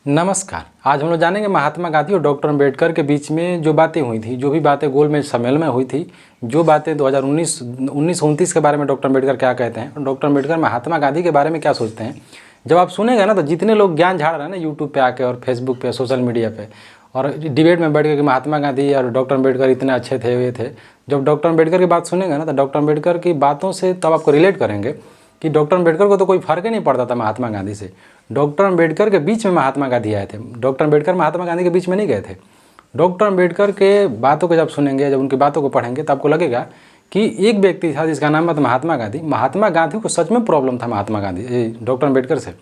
नमस्कार। आज हम लोग जानेंगे महात्मा गांधी और डॉक्टर अम्बेडकर के बीच में जो बातें हुई थी, जो भी बातें गोलमेज सम्मेलन में हुई थी, जो बातें 1929 के बारे में डॉक्टर अम्बेडकर क्या कहते हैं और डॉक्टर अम्बेडकर महात्मा गांधी के बारे में क्या सोचते हैं। जब आप सुनेंगे ना तो जितने लोग ज्ञान झाड़ रहे हैं ना यूट्यूब पे आके और फेसबुक पे, सोशल मीडिया पे और डिबेट में बैठ के कि महात्मा गांधी और डॉक्टर अम्बेडकर इतने अच्छे थे, वे थे। जब डॉक्टर अम्बेडकर की बात सुनेंगे ना तो डॉक्टर अम्बेडकर की बातों से तब आपको रिलेट करेंगे कि डॉक्टर अम्बेडकर को तो कोई फर्क ही नहीं पड़ता था महात्मा गांधी से। डॉक्टर अम्बेडकर के बीच में महात्मा गांधी आए थे। डॉक्टर अम्बेडकर महात्मा गांधी के बीच में नहीं गए थे। डॉक्टर अम्बेडकर के बातों को जब सुनेंगे, जब उनकी बातों को पढ़ेंगे तो आपको लगेगा कि एक व्यक्ति था जिसका नाम था महात्मा गांधी। महात्मा गांधी को सच में प्रॉब्लम था डॉक्टर अम्बेडकर से।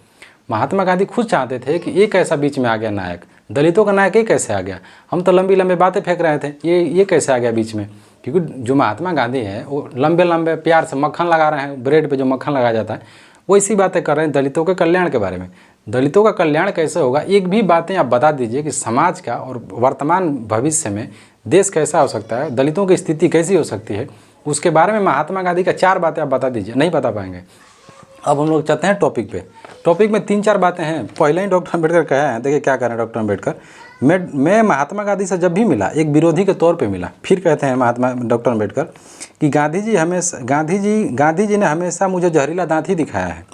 महात्मा गांधी खुद चाहते थे कि एक ऐसा बीच में आ गया नायक, दलितों का नायक ये कैसे आ गया। हम तो लंबी लंबी बातें फेंक रहे थे, ये कैसे आ गया बीच में। क्योंकि जो महात्मा गांधी हैं वो लंबे लंबे प्यार से मक्खन लगा रहे हैं, ब्रेड पे जो मक्खन लगाया जाता है वो इसी बातें कर रहे हैं दलितों के कल्याण के बारे में। दलितों का कल्याण कैसे होगा, एक भी बातें आप बता दीजिए कि समाज का और वर्तमान भविष्य में देश कैसा हो सकता है, दलितों की स्थिति कैसी हो सकती है, उसके बारे में महात्मा गांधी का 4 बातें आप बता दीजिए, नहीं बता पाएंगे। अब हम लोग चलते हैं टॉपिक पे। टॉपिक में 3-4 बातें हैं। पहले ही डॉक्टर अम्बेडकर कहे हैं, देखिए क्या कह रहे हैं डॉक्टर अम्बेडकर। मैं महात्मा गांधी से जब भी मिला एक विरोधी के तौर पे मिला। फिर कहते हैं डॉक्टर अम्बेडकर कि गांधी जी ने हमेशा मुझे जहरीला दांत ही दिखाया है।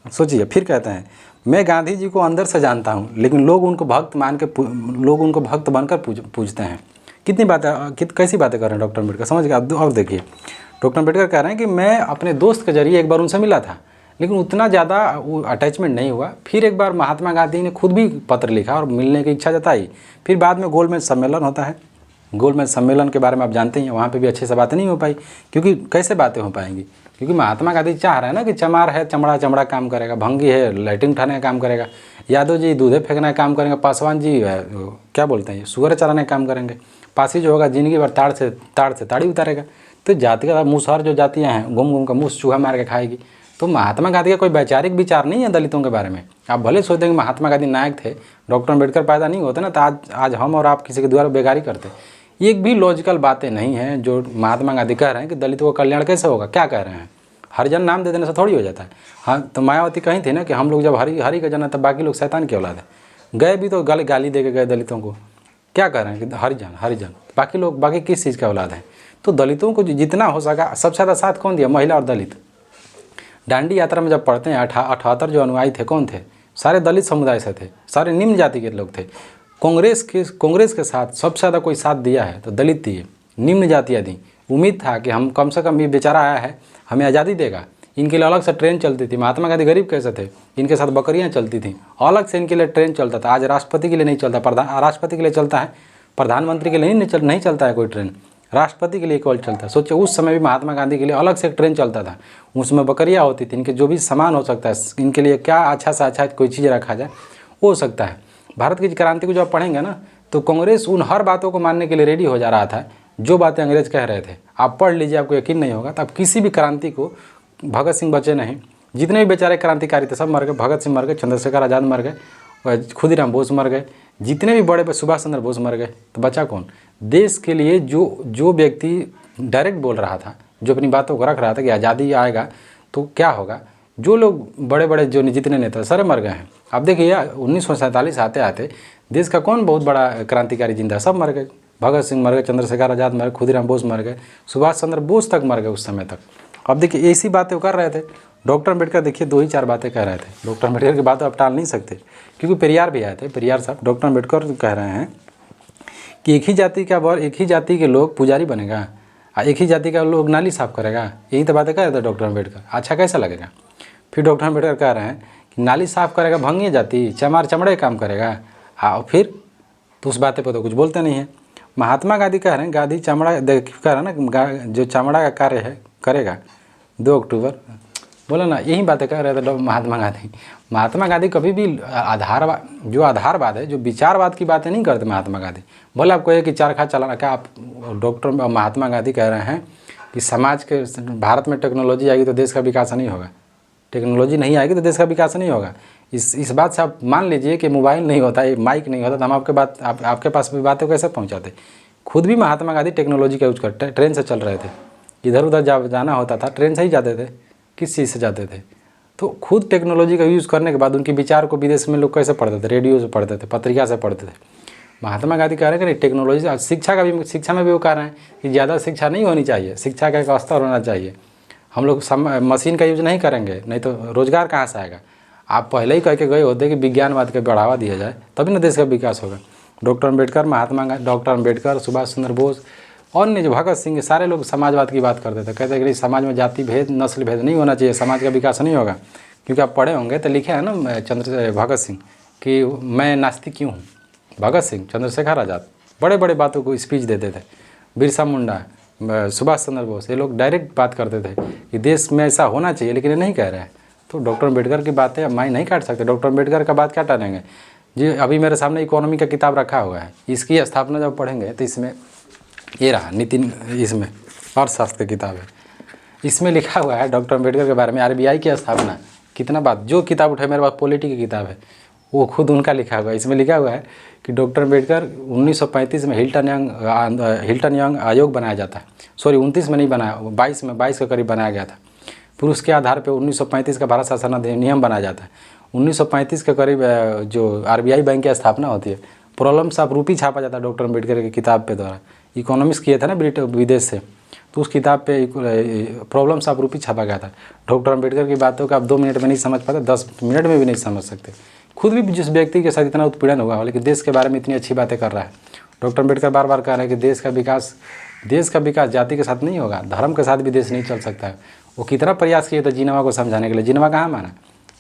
सोचिए, फिर कहते हैं मैं गांधी जी को अंदर से जानता हूँ, लेकिन लोग उनको भक्त बनकर पूजते हैं। कितनी बातें, कैसी बातें कर रहे हैं डॉक्टर अम्बेडकर, समझ गए आप। और देखिए डॉक्टर अम्बेडकर कह रहे हैं कि मैं अपने दोस्त के जरिए एक बार उनसे मिला था, लेकिन उतना ज़्यादा वो अटैचमेंट नहीं हुआ। फिर एक बार महात्मा गांधी ने खुद भी पत्र लिखा और मिलने की इच्छा जताई। फिर बाद में गोलमेज सम्मेलन होता है। गोलमेज सम्मेलन के बारे में आप जानते हैं, वहाँ पे भी अच्छे से बातें नहीं हो पाई। क्योंकि कैसे बातें हो पाएंगी, क्योंकि महात्मा गांधी चाह रहे हैं ना कि चमार है चमड़ा चमड़ा काम करेगा, भंगी है लाइटिंग उठाने का काम करेगा, यादव जी दूधे फेंकने का काम करेंगे, पासवान जी क्या बोलते हैं सुअर चराने का काम करेंगे, पासी जो होगा जिंदगी भर ताड़ से ताड़ी उतारेगा। तो जाति का मूसहर जो जातियाँ हैं घूम घूम का मूस चूहा मार के खाएगी। तो महात्मा गांधी का कोई वैचारिक विचार नहीं है दलितों के बारे में। आप भले सोचते हैं कि महात्मा गांधी नायक थे, डॉक्टर अम्बेडकर पैदा नहीं होते ना तो आज हम और आप किसी के द्वारा बेगारी करते। एक भी लॉजिकल बातें नहीं हैं जो महात्मा गांधी कह रहे हैं कि दलितों का कल्याण कैसे होगा। क्या कह रहे हैं, हरिजन नाम दे देने से थोड़ी हो जाता है। हाँ, तो मायावती कही थी ना कि हम लोग जब हरि का जन्म तब बाकी लोग शैतान की औलाद है। गए भी तो गाली दे के गए दलितों को। क्या कह रहे हैं कि हरिजन बाकी लोग बाकी किस चीज़ का औलाद है। तो दलितों को जितना हो सका, सबसे ज़्यादा साथ कौन दिया, महिला और दलित। दांडी यात्रा में जब पढ़ते हैं 78 जो अनुयायी थे कौन थे, सारे दलित समुदाय से थे, सारे निम्न जाति के लोग थे। कांग्रेस के साथ सबसे ज़्यादा कोई साथ दिया है तो दलित दिए, निम्न जातियाँ दी। उम्मीद था कि हम कम से कम ये बेचारा आया है हमें आज़ादी देगा। इनके लिए अलग से ट्रेन चलती थी। महात्मा गांधी गरीब कैसे थे, इनके साथ बकरियाँ चलती थीं, अलग से इनके लिए ट्रेन चलता था। आज राष्ट्रपति के लिए नहीं चलता, राष्ट्रपति के लिए चलता है, प्रधानमंत्री के लिए नहीं चलता है कोई ट्रेन, राष्ट्रपति के लिए केवल चलता है। सोचिए उस समय भी महात्मा गांधी के लिए अलग से एक ट्रेन चलता था। उसमें बकरियाँ होती थी, इनके जो भी सामान हो सकता है, इनके लिए क्या अच्छा से अच्छा कोई चीज़ रखा जाए हो सकता है। भारत की क्रांति को जब पढ़ेंगे ना तो कांग्रेस उन हर बातों को मानने के लिए रेडी हो जा रहा था जो बातें अंग्रेज कह रहे थे। आप पढ़ लीजिए, आपको यकीन नहीं होगा। तब किसी भी क्रांति को, भगत सिंह बचे नहीं, जितने भी बेचारे क्रांतिकारी थे सब मर गए। भगत सिंह मर गए, चंद्रशेखर आज़ाद मर गए, खुदीराम बोस मर गए, जितने भी बड़े सुभाष चंद्र बोस मर गए। तो बचा कौन, देश के लिए जो व्यक्ति डायरेक्ट बोल रहा था, जो अपनी बातों को रख रहा था कि आज़ादी आएगा तो क्या होगा। जो लोग बड़े बड़े जो जितने नेता सारे मर गए हैं। अब देखिए 1947 आते आते देश का कौन बहुत बड़ा क्रांतिकारी जिंदा, सब मर गए। भगत सिंह मर गए, चंद्रशेखर आज़ाद मर गए, खुदीराम बोस मर गए, सुभाष चंद्र बोस तक मर गए उस समय तक। अब देखिए ऐसी बातें वो कर रहे थे। डॉक्टर अम्बेडकर देखिए 2 ही 4 बातें कह रहे थे। डॉक्टर अम्बेडकर की बातें आप टाल नहीं सकते, क्योंकि पेरियार भी आए थे। पेरियार साहब डॉक्टर अम्बेडकर कह रहे हैं कि एक ही जाति के लोग पुजारी बनेगा, एक ही जाति का लोग नाली साफ करेगा। यही तो बातें कह रहे थे डॉक्टर अम्बेडकर। अच्छा कैसा लगेगा। फिर डॉक्टर अम्बेडकर कह रहे हैं कि नाली साफ करेगा भंगी जाति, चमड़े काम करेगा। और फिर तो उस बातें पर तो कुछ बोलते नहीं है। महात्मा गांधी कह रहे हैं गांधी चमड़ा कह रहे हैं ना, जो चमड़ा का कार्य है करेगा 2 अक्टूबर, बोला ना, यही बातें कह रहे थे महात्मा गांधी। महात्मा गांधी कभी भी आधारवाद है, जो विचारवाद की बातें नहीं करते महात्मा गांधी। बोले आपको ये कि चरखा चलाना, क्या आप डॉक्टर महात्मा गांधी कह रहे हैं कि समाज के भारत में टेक्नोलॉजी आएगी तो देश का विकास नहीं होगा। टेक्नोलॉजी नहीं आएगी तो देश का विकास नहीं होगा। इस बात से आप मान लीजिए कि मोबाइल नहीं होता, ये माइक नहीं होता तो हम आपके पास भी बातें कैसे पहुंचाते। खुद भी महात्मा गांधी टेक्नोलॉजी का यूज करते, ट्रेन से चल रहे थे। इधर उधर जाना होता था ट्रेन से ही जाते थे। किस चीज़ से जाते थे, तो खुद टेक्नोलॉजी का यूज़ करने के बाद उनके विचार को विदेश में लोग कैसे पढ़ते थे, रेडियो से पढ़ते थे, पत्रिका से पढ़ते थे। महात्मा गांधी कह रहे हैं कि नहीं, टेक्नोलॉजी शिक्षा में भी वो कह रहे हैं कि ज़्यादा शिक्षा नहीं होनी चाहिए, शिक्षा का एक स्तर होना चाहिए। हम लोग मशीन का यूज़ नहीं करेंगे, नहीं तो रोज़गार कहाँ से आएगा। आप पहले ही कह के गए होते कि विज्ञानवाद का बढ़ावा दिया जाए, तभी ना देश का विकास होगा। डॉक्टर अम्बेडकर, डॉक्टर अम्बेडकर, सुभाष चंद्र बोस और ने जो भगत सिंह, सारे लोग समाजवाद की बात करते थे। कहते कि समाज में जाति भेद, नस्ल भेद नहीं होना चाहिए, समाज का विकास नहीं होगा। क्योंकि आप पढ़े होंगे तो लिखे है ना भगत सिंह कि मैं नास्तिक क्यों हूँ। भगत सिंह, चंद्रशेखर आज़ाद बड़े बड़े बातों को स्पीच देते थे। बिरसा मुंडा, सुभाष चंद्र बोस, ये लोग डायरेक्ट बात करते थे कि देश में ऐसा होना चाहिए, लेकिन ये नहीं कह रहे हैं। तो डॉक्टर अम्बेडकर की बातें हम नहीं काट सकते। डॉक्टर अम्बेडकर का बात क्या टालेंगे जी। अभी मेरे सामने इकोनॉमी का किताब रखा हुआ है, इसकी स्थापना जब पढ़ेंगे तो इसमें ये रहा नितिन, इसमें अर्थशास्त्र की किताब है, इसमें लिखा हुआ है डॉक्टर अम्बेडकर के बारे में, RBI की स्थापना, कितना बात। जो किताब उठाए मेरे पास पॉलिटी की किताब है, वो खुद उनका लिखा हुआ है। इसमें लिखा हुआ है कि डॉक्टर अम्बेडकर 1935 में हिल्टन यंग आयोग बनाया जाता है। सॉरी 29 में नहीं बनाया, 22 के करीब बनाया गया था। फिर उसके आधार पर 1935 का भारत शासन अधिनियम बनाया जाता है। 1935 के करीब जो RBI बैंक की स्थापना होती है। प्रॉब्लम्स ऑफ रूपी छापा जाता है डॉक्टर अम्बेडकर की किताब पे द्वारा। इकोनॉमिक्स किए थे ना विदेश से, तो उस किताब पे प्रॉब्लम्स ऑफ रूपी छापा गया था। डॉक्टर अम्बेडकर की बातों को आप 2 मिनट में नहीं समझ पाते, 10 मिनट में भी नहीं समझ सकते। खुद भी जिस व्यक्ति के साथ इतना उत्पीड़न हुआ, लेकिन देश के बारे में इतनी अच्छी बातें कर रहा है। डॉक्टर अम्बेडकर बार बार कह रहे हैं कि देश का विकास जाति के साथ नहीं होगा, धर्म के साथ भी देश नहीं चल सकता है। वो कितना प्रयास किए थे जिनेवा को समझाने के लिए, जिनेवा कहाँ माना।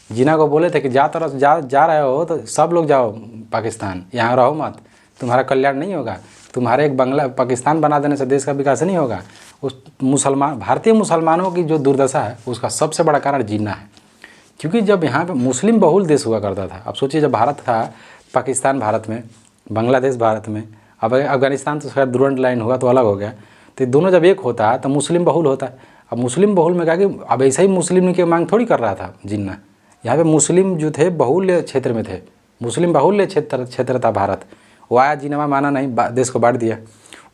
जिना को बोले थे कि जा रहे हो तो सब लोग जाओ पाकिस्तान, यहाँ रहो मत, तुम्हारा कल्याण नहीं होगा, तुम्हारे एक पाकिस्तान बना देने से देश का विकास नहीं होगा। उस भारतीय मुसलमानों की जो दुर्दशा है उसका सबसे बड़ा कारण जिन्ना है। क्योंकि जब यहाँ पे मुस्लिम बहुल देश हुआ करता था, अब सोचिए जब भारत था, पाकिस्तान भारत में, बांग्लादेश भारत में, अब अफगानिस्तान तो शायद दुरंत लाइन हुआ तो अलग हो गया, तो दोनों जब एक होता है तो मुस्लिम बहुल होता है। अब मुस्लिम बहुल में कहा कि अब ऐसा ही मुस्लिम की मांग थोड़ी कर रहा था जिन्ना। यहाँ पे मुस्लिम जो थे बहुल्य क्षेत्र में थे, मुस्लिम बहुल्य क्षेत्र था भारत। वो आया, जिनेवा माना नहीं, देश को बांट दिया।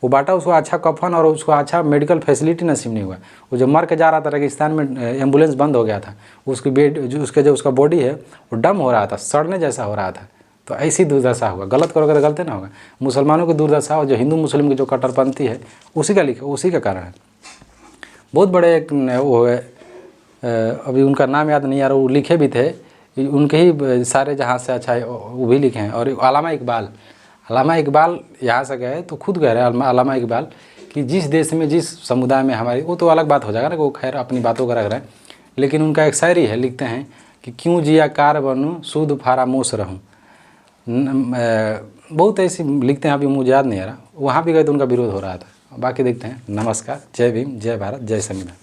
वो बांटा, उसको अच्छा कफन और उसको अच्छा मेडिकल फैसिलिटी नसीब नहीं हुआ। वो जब मर के जा रहा था रेगिस्तान में, एम्बुलेंस बंद हो गया था, उसका बॉडी है वो डम हो रहा था, सड़ने जैसा हो रहा था। तो ऐसी दुर्दशा हुआ। गलत करोगे तो गलत ना होगा। मुसलमानों की दुर्दशा और जो हिंदू मुस्लिम की जो कट्टरपंथी है उसी का कारण है। बहुत बड़े एक वो है, अभी उनका नाम याद नहीं आ रहा, वो लिखे भी थे, उनके ही सारे जहाँ से अच्छा है वो भी लिखे हैं। और अल्लामा इकबाल यहाँ से गए तो खुद कह रहे हैं अल्लामा इकबाल कि जिस देश में जिस समुदाय में हमारी, वो तो अलग बात हो जाएगा ना, वो खैर अपनी बातों का रख रहे हैं। लेकिन उनका एक शायरी है, लिखते हैं कि क्यों जिया कार बनूँ सूद फारामोश रहूँ। बहुत ऐसी लिखते हैं, अभी मुझे याद नहीं आ रहा। वहाँ भी गए तो उनका विरोध हो रहा था। बाकी देखते हैं। नमस्कार, जय भीम, जय भारत, जय संविधान।